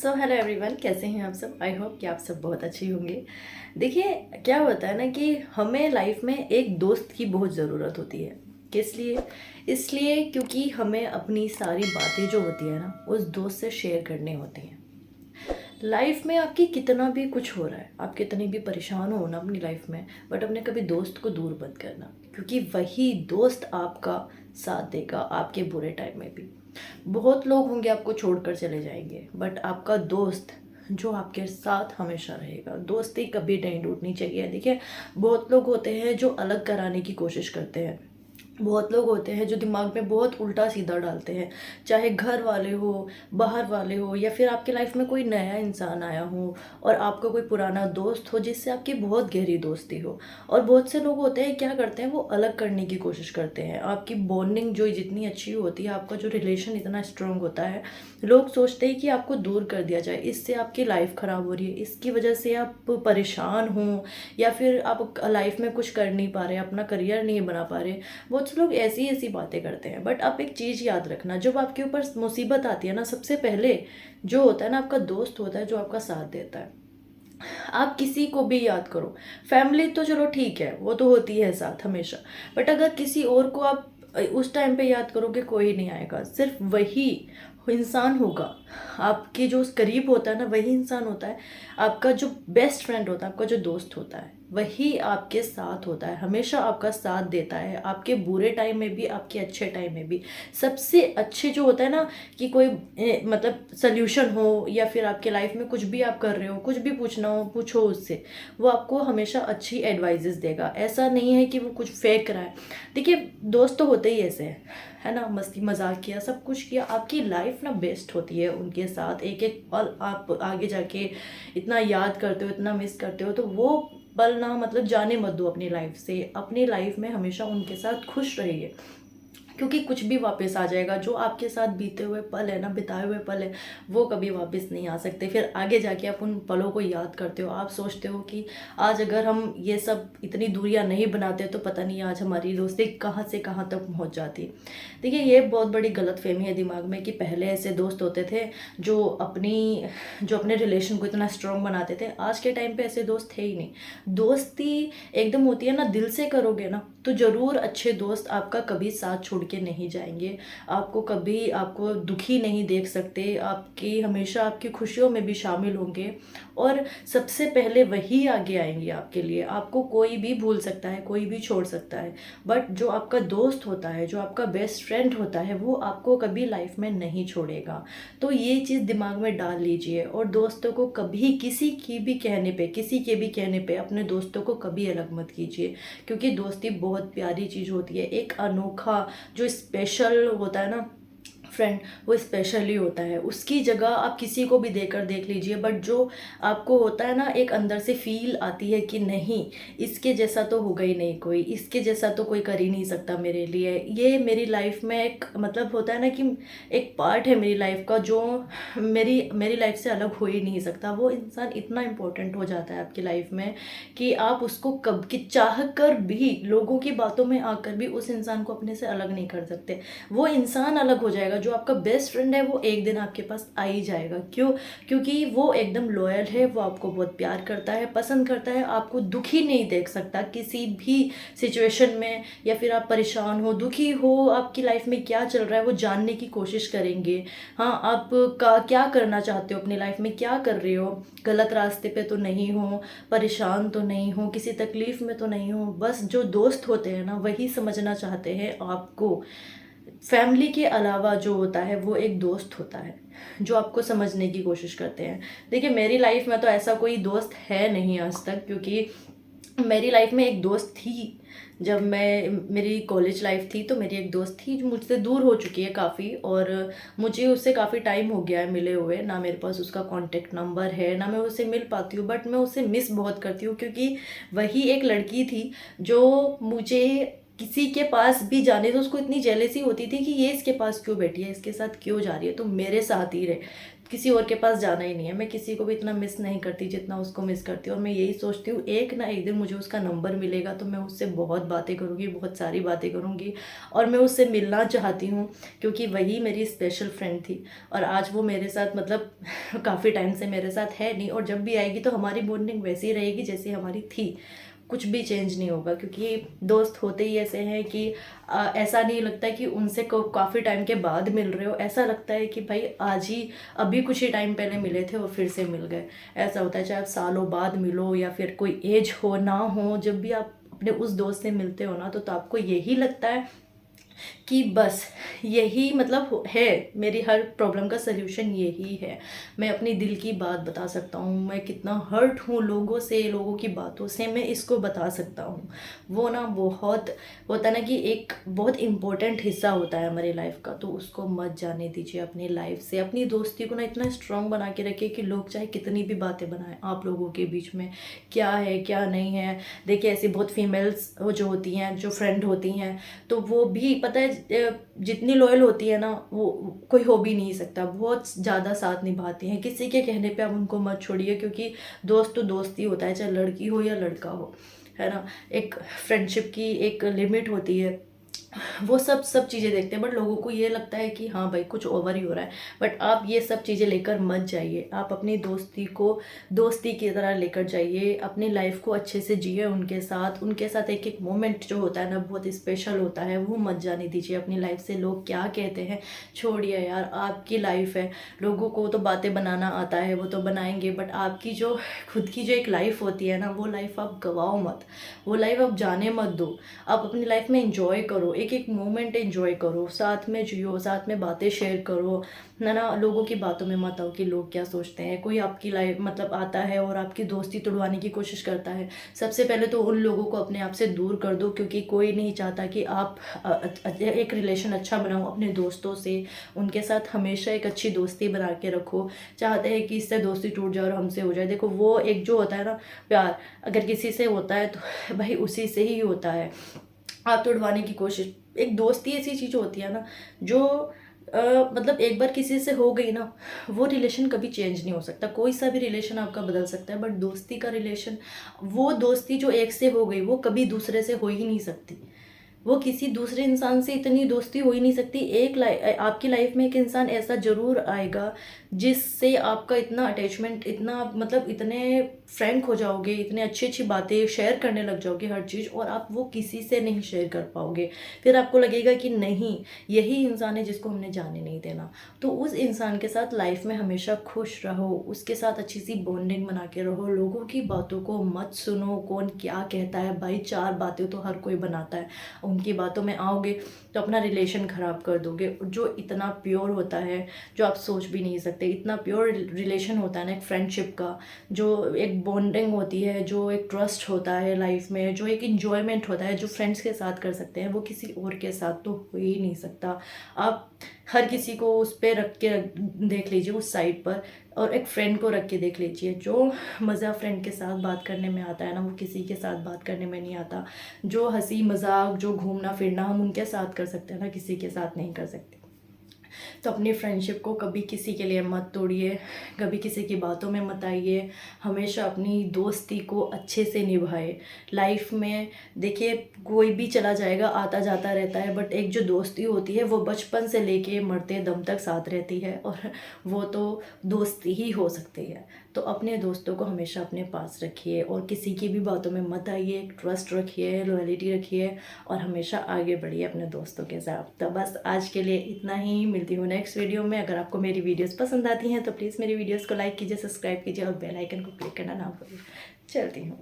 So hello everyone, कैसे हैं आप सब। आई होप कि आप सब बहुत अच्छे होंगे। देखिए, क्या होता है ना कि हमें लाइफ में एक दोस्त की बहुत ज़रूरत होती है। किस लिए? इसलिए क्योंकि हमें अपनी सारी बातें जो होती है ना उस दोस्त से शेयर करनी होती हैं। लाइफ में आपकी कितना भी कुछ हो रहा है, आप कितनी भी परेशान हो ना अपनी लाइफ में, बट अपने कभी दोस्त को दूर मत करना, क्योंकि वही दोस्त आपका साथ देगा आपके बुरे टाइम में भी। बहुत लोग होंगे आपको छोड़कर चले जाएंगे, बट आपका दोस्त जो आपके साथ हमेशा रहेगा, दोस्ती कभी नहीं टूटनी चाहिए। देखिए, बहुत लोग होते हैं जो अलग कराने की कोशिश करते हैं, बहुत लोग होते हैं जो दिमाग में बहुत उल्टा सीधा डालते हैं, चाहे घर वाले हो, बाहर वाले हो, या फिर आपके लाइफ में कोई नया इंसान आया हो और आपका कोई पुराना दोस्त हो जिससे आपकी बहुत गहरी दोस्ती हो। और बहुत से लोग होते हैं क्या करते हैं, वो अलग करने की कोशिश करते हैं। आपकी बॉन्डिंग जो जितनी अच्छी होती है, आपका जो रिलेशन इतना स्ट्रांग होता है, लोग सोचते हैं कि आपको दूर कर दिया जाए, इससे आपकी लाइफ ख़राब हो रही है, इसकी वजह से आप परेशान हो, या फिर आप लाइफ में कुछ कर नहीं पा रहे, अपना करियर नहीं बना पा रहे। बहुत से लोग ऐसी ऐसी बातें करते हैं, बट आप एक चीज़ याद रखना, जब आपके ऊपर मुसीबत आती है ना, सबसे पहले जो होता है ना आपका दोस्त होता है जो आपका साथ देता है। आप किसी को भी याद करो, फैमिली तो चलो ठीक है, वो तो होती है साथ हमेशा, बट अगर किसी और को आप उस टाइम पे याद करोगे, कोई नहीं आएगा। सिर्फ वही इंसान होगा आपके जो करीब होता है ना, वही इंसान होता है आपका जो बेस्ट फ्रेंड होता है, आपका जो दोस्त होता है, वही आपके साथ होता है, हमेशा आपका साथ देता है, आपके बुरे टाइम में भी, आपके अच्छे टाइम में भी। सबसे अच्छे जो होता है ना कि कोई मतलब सल्यूशन हो, या फिर आपके लाइफ में कुछ भी आप कर रहे हो, कुछ भी पूछना हो, पूछो उससे, वो आपको हमेशा अच्छी एडवाइजेस देगा। ऐसा नहीं है कि वो कुछ फेंक रहा है। देखिए, दोस्त तो होते ही ऐसे हैं, है ना, मस्ती मजाक किया, सब कुछ किया, आपकी लाइफ ना बेस्ट होती है उनके साथ। एक एक पल आप आगे जाके इतना याद करते हो, इतना मिस करते हो, तो वो पल ना मतलब जाने मत दो अपनी लाइफ से। अपनी लाइफ में हमेशा उनके साथ खुश रहिए, क्योंकि कुछ भी वापस आ जाएगा। जो आपके साथ बीते हुए पल है ना, बिताए हुए पल है, वो कभी वापस नहीं आ सकते। फिर आगे जाके आप उन पलों को याद करते हो, आप सोचते हो कि आज अगर हम ये सब इतनी दूरियां नहीं बनाते तो पता नहीं आज हमारी दोस्ती कहाँ से कहाँ तक पहुँच जाती। देखिए, ये बहुत बड़ी गलतफहमी है दिमाग में कि पहले ऐसे दोस्त होते थे जो अपने रिलेशन को इतना स्ट्रॉन्ग बनाते थे। आज के टाइम पे ऐसे दोस्त थे ही नहीं। दोस्ती एकदम होती है ना, दिल से करोगे ना, तो ज़रूर अच्छे दोस्त आपका कभी साथ छोड़ के नहीं जाएंगे, आपको कभी आपको दुखी नहीं देख सकते, आपकी हमेशा आपकी खुशियों में भी शामिल होंगे, और सबसे पहले वही आगे आएंगे आपके लिए। आपको कोई भी भूल सकता है, कोई भी छोड़ सकता है, बट जो आपका दोस्त होता है, जो आपका बेस्ट फ्रेंड होता है, वो आपको कभी लाइफ में नहीं छोड़ेगा। तो ये चीज़ दिमाग में डाल लीजिए, और दोस्तों को कभी किसी के भी कहने पे अपने दोस्तों को कभी अलग मत कीजिए, क्योंकि दोस्ती बहुत प्यारी चीज़ होती है। एक अनोखा जो स्पेशल होता है ना फ्रेंड, वो स्पेशली होता है। उसकी जगह आप किसी को भी देकर देख लीजिए, बट जो आपको होता है ना, एक अंदर से फील आती है कि नहीं, इसके जैसा तो होगा ही नहीं कोई, इसके जैसा तो कोई कर ही नहीं सकता मेरे लिए। ये मेरी लाइफ में एक मतलब होता है ना कि एक पार्ट है मेरी लाइफ का, जो मेरी मेरी लाइफ से अलग हो ही नहीं सकता। वो इंसान इतना इम्पोर्टेंट हो जाता है आपकी लाइफ में कि आप उसको कब की चाह कर भी, लोगों की बातों में आकर भी उस इंसान को अपने से अलग नहीं कर सकते। वो इंसान अलग हो जाएगा, जो आपका बेस्ट फ्रेंड है वो एक दिन आपके पास आ ही जाएगा। क्यों? क्योंकि वो एकदम लॉयल है, वो आपको बहुत प्यार करता है, पसंद करता है, आपको दुखी नहीं देख सकता किसी भी सिचुएशन में, या फिर आप परेशान हो, दुखी हो, आपकी लाइफ में क्या चल रहा है वो जानने की कोशिश करेंगे। हाँ, आप का क्या करना चाहते हो अपनी लाइफ में, क्या कर रहे हो, गलत रास्ते पे तो नहीं हो, परेशान तो नहीं हो, किसी तकलीफ में तो नहीं हो। बस जो दोस्त होते हैं ना, वही समझना चाहते हैं आपको। फैमिली के अलावा जो होता है वो एक दोस्त होता है, जो आपको समझने की कोशिश करते हैं। देखिए, मेरी लाइफ में तो ऐसा कोई दोस्त है नहीं आज तक, क्योंकि मेरी लाइफ में एक दोस्त थी। जब मेरी कॉलेज लाइफ थी तो मेरी एक दोस्त थी जो मुझसे दूर हो चुकी है काफ़ी, और मुझे उससे काफ़ी टाइम हो गया है मिले हुए, ना मेरे पास उसका कांटेक्ट नंबर है, ना मैं उससे मिल पाती हूँ, बट मैं उसे मिस बहुत करती हूँ, क्योंकि वही एक लड़की थी जो मुझे किसी के पास भी जाने तो उसको इतनी जेलेसी होती थी कि ये इसके पास क्यों बैठी है, इसके साथ क्यों जा रही है, तो मेरे साथ ही रहे। किसी और के पास जाना ही नहीं है। मैं किसी को भी इतना मिस नहीं करती जितना उसको मिस करती हूँ। और मैं यही सोचती हूँ एक ना एक दिन मुझे उसका नंबर मिलेगा तो मैं उससे बहुत बातें करूँगी, बहुत सारी बातें करूँगी। और मैं उससे मिलना चाहती हूँ क्योंकि वही मेरी स्पेशल फ्रेंड थी। और आज वो मेरे साथ मतलब काफ़ी टाइम से मेरे साथ है नहीं, और जब भी आएगी तो हमारी बॉन्डिंग वैसी रहेगी जैसी हमारी थी। कुछ भी चेंज नहीं होगा, क्योंकि दोस्त होते ही ऐसे हैं कि ऐसा नहीं लगता है कि उनसे काफ़ी टाइम के बाद मिल रहे हो। ऐसा लगता है कि भाई आज ही अभी कुछ ही टाइम पहले मिले थे और फिर से मिल गए। ऐसा होता है, चाहे आप सालों बाद मिलो या फिर कोई एज हो ना हो, जब भी आप अपने उस दोस्त से मिलते हो ना तो आपको यही लगता है कि बस यही मतलब है, मेरी हर प्रॉब्लम का सल्यूशन यही है। मैं अपनी दिल की बात बता सकता हूँ, मैं कितना हर्ट हूँ लोगों से, लोगों की बातों से, मैं इसको बता सकता हूँ। वो ना बहुत होता है ना कि एक बहुत इम्पोर्टेंट हिस्सा होता है हमारी लाइफ का, तो उसको मत जाने दीजिए अपनी लाइफ से। अपनी दोस्ती को ना इतना स्ट्रांग बना के रखिए कि लोग चाहे कितनी भी बातें बनाएं आप लोगों के बीच में क्या है क्या नहीं है। देखिए ऐसी बहुत फीमेल्स जो होती हैं, जो फ्रेंड होती हैं, तो वो भी पता है जितनी लॉयल होती है ना वो कोई हो भी नहीं सकता। बहुत ज़्यादा साथ निभाती हैं, किसी के कहने पे आप उनको मत छोड़िए, क्योंकि दोस्त तो दोस्त ही होता है, चाहे लड़की हो या लड़का हो, है ना। एक फ्रेंडशिप की एक लिमिट होती है। वो सब चीज़ें देखते हैं, बट लोगों को ये लगता है कि हाँ भाई कुछ ओवर ही हो रहा है। बट आप ये सब चीज़ें लेकर मत जाइए, आप अपनी दोस्ती को दोस्ती की तरह लेकर जाइए। अपनी लाइफ को अच्छे से जिए उनके साथ एक एक मोमेंट जो होता है ना बहुत स्पेशल होता है, वो मत जाने दीजिए अपनी लाइफ से। लोग क्या कहते हैं छोड़िए यार, आपकी लाइफ है। लोगों को तो बातें बनाना आता है, वो तो बनाएंगे, बट आपकी जो खुद की जो एक लाइफ होती है ना, वो लाइफ आप गवाओ मत, वो लाइफ आप जाने मत दो। आप अपनी लाइफ में इंजॉय करो, एक एक मोमेंट एंजॉय करो, साथ में जियो, साथ में बातें शेयर करो, है ना। लोगों की बातों में मत आओ कि लोग क्या सोचते हैं। कोई आपकी लाइफ मतलब आता है और आपकी दोस्ती तोड़वाने की कोशिश करता है, सबसे पहले तो उन लोगों को अपने आप से दूर कर दो, क्योंकि कोई नहीं चाहता कि आप एक रिलेशन अच्छा बनाओ अपने दोस्तों से। उनके साथ हमेशा एक अच्छी दोस्ती बना के रखो। चाहते हैं कि इससे दोस्ती टूट जाए और हमसे हो जाए, देखो वो एक जो होता है ना प्यार, अगर किसी से होता है तो भाई उसी से ही होता है। आप तोड़वाने की कोशिश, एक दोस्ती ऐसी चीज़ होती है ना जो मतलब एक बार किसी से हो गई ना, वो रिलेशन कभी चेंज नहीं हो सकता। कोई सा भी रिलेशन आपका बदल सकता है, बट दोस्ती का रिलेशन, वो दोस्ती जो एक से हो गई वो कभी दूसरे से हो ही नहीं सकती। वो किसी दूसरे इंसान से इतनी दोस्ती हो ही नहीं सकती। आपकी लाइफ में एक इंसान ऐसा जरूर आएगा जिससे आपका इतना अटैचमेंट, इतना मतलब इतने फ्रैंक हो जाओगे, इतने अच्छी अच्छी बातें शेयर करने लग जाओगे हर चीज़, और आप वो किसी से नहीं शेयर कर पाओगे। फिर आपको लगेगा कि नहीं, यही इंसान है जिसको हमने जाने नहीं देना। तो उस इंसान के साथ लाइफ में हमेशा खुश रहो, उसके साथ अच्छी सी बॉन्डिंग बना के रहो। लोगों की बातों को मत सुनो, कौन क्या कहता है भाई, चार बातें तो हर कोई बनाता है, उनकी बातों में आओगे तो अपना रिलेशन ख़राब कर दोगे। जो इतना प्योर होता है, जो आप सोच भी नहीं सकते, इतना प्योर रिलेशन होता है ना एक फ्रेंडशिप का, जो एक बॉन्डिंग होती है, जो एक ट्रस्ट होता है लाइफ में, जो एक इन्जॉयमेंट होता है, जो फ्रेंड्स के साथ कर सकते हैं वो किसी और के साथ तो हो ही नहीं सकता। आप हर किसी को उस पर रख के देख लीजिए उस साइड पर, और एक फ्रेंड को रख के देख लीजिए। जो मज़ा फ्रेंड के साथ बात करने में आता है ना, वो किसी के साथ बात करने में नहीं आता। जो हंसी मजाक, जो घूमना फिरना हम उनके साथ कर सकते हैं ना, किसी के साथ नहीं कर सकते। तो अपनी फ्रेंडशिप को कभी किसी के लिए मत तोड़िए, कभी किसी की बातों में मत आइए। हमेशा अपनी दोस्ती को अच्छे से निभाए। लाइफ में देखिए कोई भी चला जाएगा, आता जाता रहता है, बट एक जो दोस्ती होती है वो बचपन से लेके मरते दम तक साथ रहती है, और वो तो दोस्ती ही हो सकती है। तो अपने दोस्तों को हमेशा अपने पास रखिए और किसी की भी बातों में मत आइए। ट्रस्ट रखिए, लॉयल्टी रखिए, और हमेशा आगे बढ़िए अपने दोस्तों के साथ। तो बस आज के लिए इतना ही, मिलती हूँ नेक्स्ट वीडियो में। अगर आपको मेरी वीडियोस पसंद आती हैं तो प्लीज़ मेरी वीडियोस को लाइक कीजिए, सब्सक्राइब कीजिए और बेल आइकन को क्लिक करना ना भूलिए। चलती हूँ।